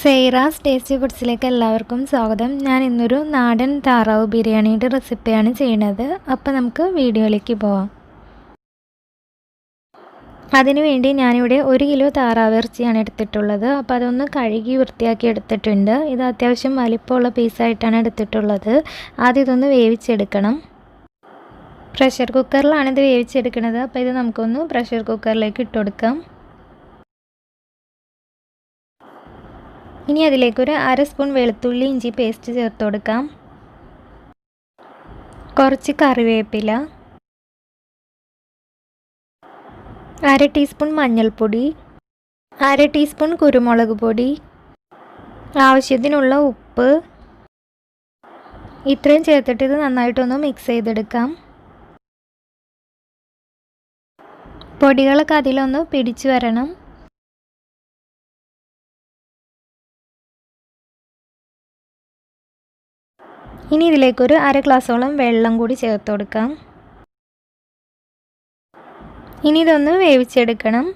സൈറാസ് tasty ഫുഡ്സിലേക്ക് എല്ലാവർക്കും സ്വാഗതം. ഞാൻ ഇന്നൊരു നാടൻ താറാവ് ബിരിയാണിയുടെ റെസിപ്പിയാണ് ചെയ്യുന്നത്. അപ്പോൾ നമുക്ക് വീഡിയോയിലേക്ക് പോവാം. അതിനുവേണ്ടി ഞാനിവിടെ 1 കിലോ താറാവ് ഇറച്ചിയാണ് എടുത്തിട്ടുള്ളത്. അപ്പോൾ അതൊന്ന് കഴുകി വൃത്തിയാക്കി എടുത്തിട്ടുണ്ട്. ഇത് അത്യാവശ്യം വലിപ്പമുള്ള പീസായിട്ടാണ് എടുത്തിട്ടുള്ളത്. ആദ്യം ഇതൊന്ന് വേവിച്ചെടുക്കണം. പ്രഷർ കുക്കറിലാണ് ഇത് വേവിച്ചെടുക്കുന്നത്. അപ്പോൾ ഇത് നമുക്കൊന്ന് പ്രഷർ കുക്കറിലേക്ക് ഇട്ട് കൊടുക്കാം. ഇനി അതിലേക്ക് ഒരു 1/2 സ്പൂൺ വെളുത്തുള്ളി ഇഞ്ചി പേസ്റ്റ് ചേർത്ത് കൊടുക്കാം. കുറച്ച് കറിവേപ്പില, 1/2 ടീസ്പൂൺ മഞ്ഞൾപ്പൊടി, 1/2 ടീസ്പൂൺ കുരുമുളക് പൊടി, ആവശ്യത്തിനുള്ള ഉപ്പ്. ഇത്രയും ചേർത്തിട്ട് ഇത് നന്നായിട്ടൊന്ന് മിക്സ് ചെയ്തെടുക്കാം. പൊടികളൊക്കെ അതിലൊന്ന് പിടിച്ചു വരണം. ഇനി ഇതിലേക്കൊരു 1/2 ഗ്ലാസോളം വെള്ളം കൂടി ചേർത്ത് കൊടുക്കാം. ഇനി ഇതൊന്ന് വേവിച്ചെടുക്കണം.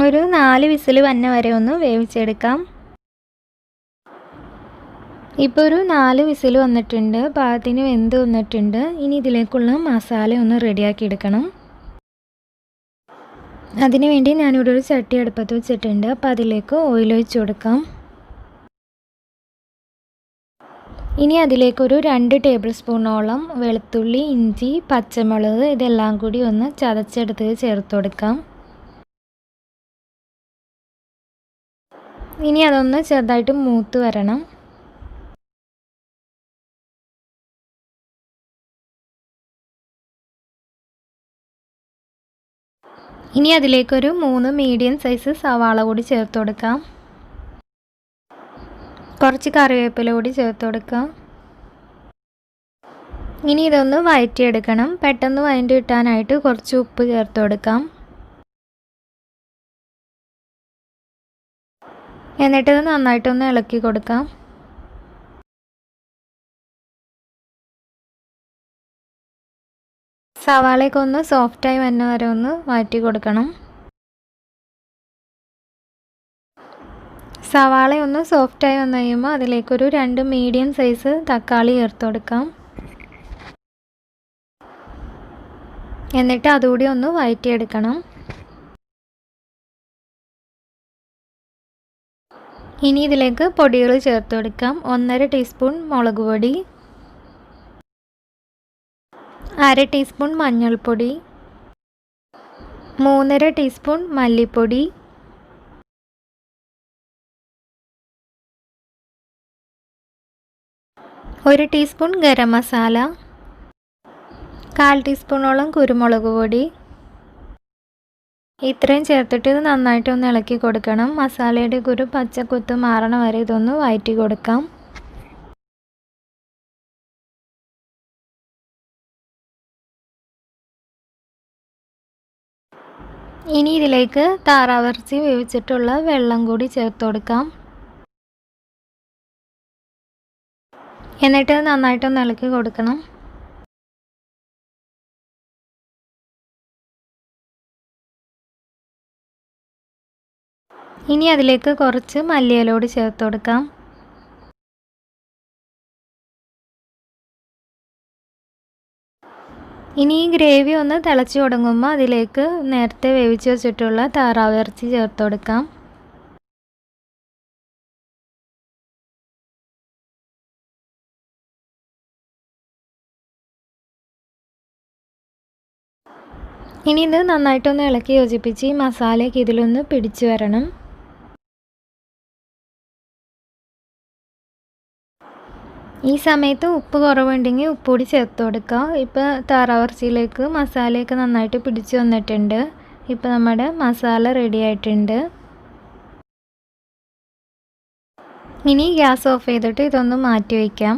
ഒരു 4 വിസിൽ വന്ന വരെ ഒന്ന് വേവിച്ചെടുക്കാം. ഇപ്പോൾ ഒരു 4 വിസിൽ വന്നിട്ടുണ്ട്. പാകത്തിന് വെന്ത് വന്നിട്ടുണ്ട്. ഇനി ഇതിലേക്കുള്ള മസാല ഒന്ന് റെഡിയാക്കി എടുക്കണം. അതിനുവേണ്ടി ഞാനിവിടെ ഒരു ചട്ടി അടുപ്പത്ത് വെച്ചിട്ടുണ്ട്. അപ്പോൾ അതിലേക്ക് ഓയിൽ ഒഴിച്ച് കൊടുക്കാം. ഇനി അതിലേക്കൊരു 2 ടേബിൾ സ്പൂണോളം വെളുത്തുള്ളി, ഇഞ്ചി, പച്ചമുളക് ഇതെല്ലാം കൂടി ഒന്ന് ചതച്ചെടുത്ത് ചേർത്ത് കൊടുക്കാം. ഇനി അതൊന്ന് ചെറുതായിട്ട് മൂത്ത് വരണം. ഇനി അതിലേക്കൊരു 3 മീഡിയം സൈസ് സവാള കൂടി ചേർത്ത് കൊടുക്കാം. കുറച്ച് കറിവേപ്പില കൂടി ചേർത്ത് കൊടുക്കാം. ഇനി ഇതൊന്ന് വഴറ്റിയെടുക്കണം. പെട്ടെന്ന് വഴറ്റി കിട്ടാനായിട്ട് കുറച്ച് ഉപ്പ് ചേർത്ത് കൊടുക്കാം. എന്നിട്ട് നന്നായിട്ടൊന്ന് ഇളക്കി കൊടുക്കാം. സവാളയൊക്കെ ഒന്ന് സോഫ്റ്റായി വരുന്ന വരെ ഒന്ന് വഴറ്റി കൊടുക്കണം. സവാള ഒന്ന് സോഫ്റ്റായി വന്നു കഴിയുമ്പോൾ അതിലേക്കൊരു 2 മീഡിയം സൈസ് തക്കാളി ചേർത്ത് കൊടുക്കാം. എന്നിട്ട് അതുകൂടി ഒന്ന് വഴറ്റിയെടുക്കണം. ഇനി ഇതിലേക്ക് പൊടികൾ ചേർത്ത് കൊടുക്കാം. 1/2 ടീസ്പൂൺ മുളക് പൊടി, 1/2 ടീസ്പൂൺ മഞ്ഞൾപ്പൊടി, 3/2 ടീസ്പൂൺ മല്ലിപ്പൊടി, 1 ടീസ്പൂൺ ഗരം മസാല, 1/4 ടീസ്പൂണോളം കുരുമുളക് പൊടി. ഇത്രയും ചേർത്തിട്ട് ഇത് നന്നായിട്ടൊന്ന് ഇളക്കി കൊടുക്കണം. മസാലയുടെ ഒരു പച്ചക്കുത്ത് മാറണ വരെ ഇതൊന്ന് വഴറ്റി കൊടുക്കാം. ഇനി ഇതിലേക്ക് താറാവിറച്ചി വേവിച്ചിട്ടുള്ള വെള്ളം കൂടി ചേർത്ത് കൊടുക്കാം. എന്നിട്ട് നന്നായിട്ടൊന്ന് ഇളക്കി കൊടുക്കണം. ഇനി അതിലേക്ക് കുറച്ച് മല്ലിയിലയോട് ചേർത്ത് കൊടുക്കാം. ഇനി ഈ ഗ്രേവി ഒന്ന് തിളച്ച് തുടങ്ങുമ്പോൾ അതിലേക്ക് നേരത്തെ വേവിച്ച് വെച്ചിട്ടുള്ള താറാവ് ഇറച്ചി ചേർത്ത് കൊടുക്കാം. ഇനി ഇത് നന്നായിട്ടൊന്ന് ഇളക്കി യോജിപ്പിച്ച് ഈ മസാലയൊക്കെ ഇതിലൊന്ന് പിടിച്ചു വരണം. ഈ സമയത്ത് ഉപ്പ് കുറവുണ്ടെങ്കിൽ ഉപ്പ് കൂടി ചേർത്ത് കൊടുക്കുക. ഇപ്പോൾ താറാവിറച്ചിയിലേക്ക് മസാലയൊക്കെ നന്നായിട്ട് പിടിച്ചു വന്നിട്ടുണ്ട്. ഇപ്പോൾ നമ്മുടെ മസാല റെഡി ആയിട്ടുണ്ട്. ഇനി ഗ്യാസ് ഓഫ് ചെയ്തിട്ട് ഇതൊന്ന് മാറ്റി വയ്ക്കാം.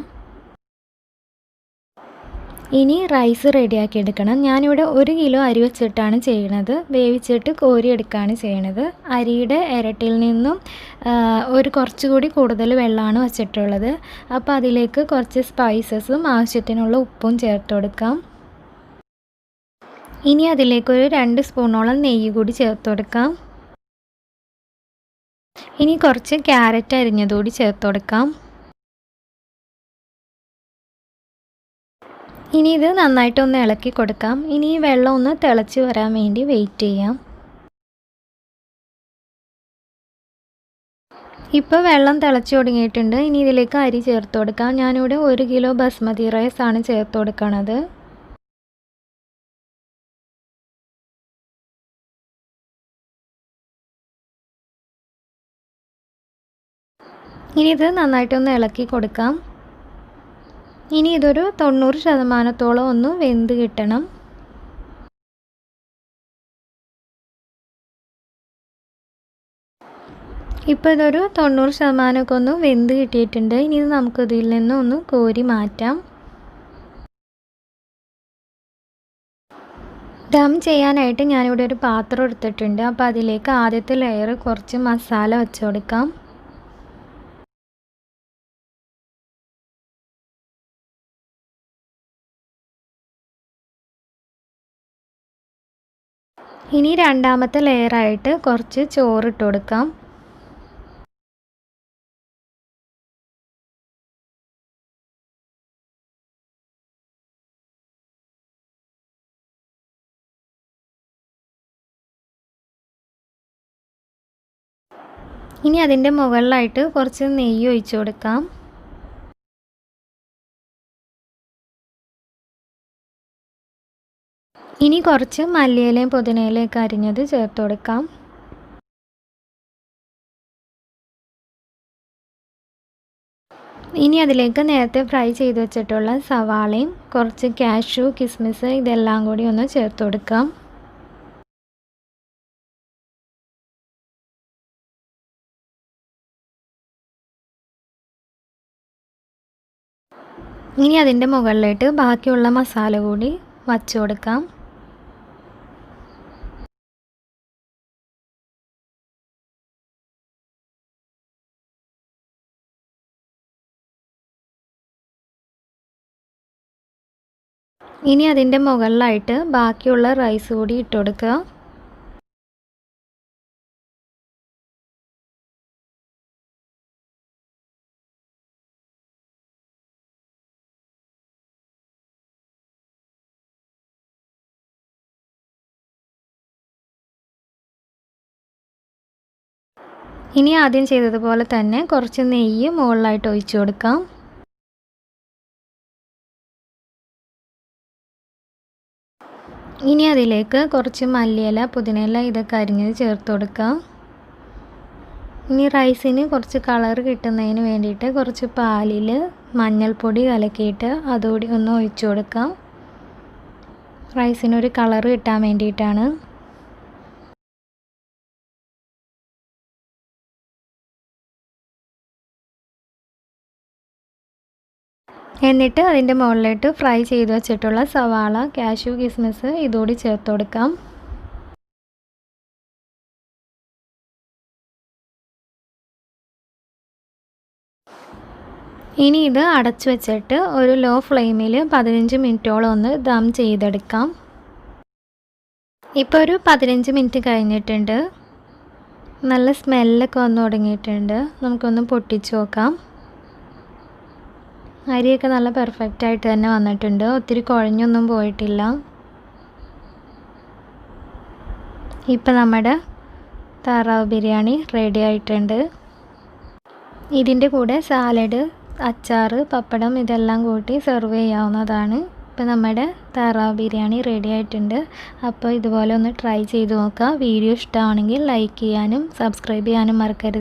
ഇനി റൈസ് റെഡിയാക്കി എടുക്കണം. ഞാനിവിടെ 1 കിലോ അരി വെച്ചിട്ടാണ് ചെയ്യണത്. വേവിച്ചിട്ട് കോരിയെടുക്കുകയാണ് ചെയ്യണത്. അരിയുടെ ഇരട്ടിയിൽ നിന്നും കുറച്ചുകൂടി കൂടുതൽ വെള്ളമാണ് വെച്ചിട്ടുള്ളത്. അപ്പോൾ അതിലേക്ക് കുറച്ച് സ്പൈസസും ആവശ്യത്തിനുള്ള ഉപ്പും ചേർത്ത് കൊടുക്കാം. ഇനി അതിലേക്കൊരു 2 സ്പൂണോളം നെയ്യ് കൂടി ചേർത്ത് കൊടുക്കാം. ഇനി കുറച്ച് ക്യാരറ്റ് അരിഞ്ഞതുകൂടി ചേർത്ത് കൊടുക്കാം. ഇനി ഇത് നന്നായിട്ടൊന്ന് ഇളക്കി കൊടുക്കാം. ഇനി ഈ വെള്ളം ഒന്ന് തിളച്ച് വരാൻ വേണ്ടി വെയിറ്റ് ചെയ്യാം. ഇപ്പോൾ വെള്ളം തിളച്ച് തുടങ്ങിയിട്ടുണ്ട്. ഇനി ഇതിലേക്ക് അരി ചേർത്ത് കൊടുക്കാം. ഞാനിവിടെ 1 കിലോ ബസ്മതി റൈസ് ആണ് ചേർത്ത് കൊടുക്കുന്നത്. ഇനി ഇത് നന്നായിട്ടൊന്ന് ഇളക്കി കൊടുക്കാം. ഇനി ഇതൊരു 90% ഒന്ന് വെന്ത് കിട്ടണം. ഇപ്പോൾ ഇതൊരു 90% ഒന്ന് വെന്ത് കിട്ടിയിട്ടുണ്ട്. ഇനി ഇത് നമുക്കിതിൽ നിന്നൊന്ന് കോരി മാറ്റാം. ദം ചെയ്യാനായിട്ട് ഞാനിവിടെ ഒരു പാത്രം എടുത്തിട്ടുണ്ട്. അപ്പോൾ അതിലേക്ക് ആദ്യത്തെ ലെയർ കുറച്ച് മസാല വെച്ച് കൊടുക്കാം. ഇനി രണ്ടാമത്തെ ലെയറായിട്ട് കുറച്ച് ചോറിട്ട് കൊടുക്കാം. ഇനി അതിൻ്റെ മുകളിലായിട്ട് കുറച്ച് നെയ്യ് ഒഴിച്ചു കൊടുക്കാം. ഇനി കുറച്ച് മല്ലിയിലയും പുതിനയിലയൊക്കെ അരിഞ്ഞത് ചേർത്ത് കൊടുക്കാം. ഇനി അതിലേക്ക് നേരത്തെ ഫ്രൈ ചെയ്ത് വെച്ചിട്ടുള്ള സവാളയും കുറച്ച് കാഷ്യൂ, കിസ്മിസ് ഇതെല്ലാം കൂടി ഒന്ന് ചേർത്ത് കൊടുക്കാം. ഇനി അതിൻ്റെ മുകളിലായിട്ട് ബാക്കിയുള്ള മസാല കൂടി വച്ച് കൊടുക്കാം. ഇനി അതിൻ്റെ മുകളിലായിട്ട് ബാക്കിയുള്ള റൈസ് കൂടി ഇട്ട് കൊടുക്കുക. ഇനി ആദ്യം ചെയ്തതുപോലെ തന്നെ കുറച്ച് നെയ്യ് മുകളിലായിട്ട് ഒഴിച്ചു കൊടുക്കാം. ഇനി അതിലേക്ക് കുറച്ച് മല്ലിയില, പുതിനയില ഇതൊക്കെ അരിഞ്ഞത് ചേർത്ത് കൊടുക്കാം. ഇനി റൈസിന് കുറച്ച് കളർ കിട്ടുന്നതിന് വേണ്ടിയിട്ട് കുറച്ച് പാലിൽ മഞ്ഞൾപ്പൊടി കലക്കിയിട്ട് അതുകൂടി ഒന്ന് ഒഴിച്ചു കൊടുക്കാം. റൈസിനൊരു കളർ കിട്ടാൻ വേണ്ടിയിട്ടാണ്. എന്നിട്ട് അതിൻ്റെ മുകളിലായിട്ട് ഫ്രൈ ചെയ്ത് വെച്ചിട്ടുള്ള സവാള, കാഷ്യൂ, കിസ്മിസ് ഇതുകൂടി ചേർത്ത് കൊടുക്കാം. ഇനി ഇത് അടച്ചു വെച്ചിട്ട് ഒരു ലോ ഫ്ലെയിമിൽ 15 മിനിറ്റോളം ഒന്ന് ദം ചെയ്തെടുക്കാം. ഇപ്പോൾ ഒരു 15 മിനിറ്റ് കഴിഞ്ഞിട്ടുണ്ട്. നല്ല സ്മെല്ലൊക്കെ വന്ന് തുടങ്ങിയിട്ടുണ്ട്. നമുക്കൊന്ന് പൊട്ടിച്ച് നോക്കാം. അരിയൊക്കെ നല്ല പെർഫെക്റ്റ് ആയിട്ട് തന്നെ വന്നിട്ടുണ്ട്. ഒത്തിരി കുഴഞ്ഞൊന്നും പോയിട്ടില്ല. ഇപ്പം നമ്മുടെ താറാവ് ബിരിയാണി റെഡി ആയിട്ടുണ്ട്. ഇതിൻ്റെ കൂടെ സാലഡ്, അച്ചാർ, പപ്പടം ഇതെല്ലാം കൂട്ടി സെർവ് ചെയ്യാവുന്നതാണ്. ഇപ്പം നമ്മുടെ താറാവ് ബിരിയാണി റെഡി ആയിട്ടുണ്ട്. അപ്പോൾ ഇതുപോലെ ഒന്ന് ട്രൈ ചെയ്ത് നോക്കുക. വീഡിയോ ഇഷ്ടമാണെങ്കിൽ ലൈക്ക് ചെയ്യാനും സബ്സ്ക്രൈബ് ചെയ്യാനും മറക്കരുത്.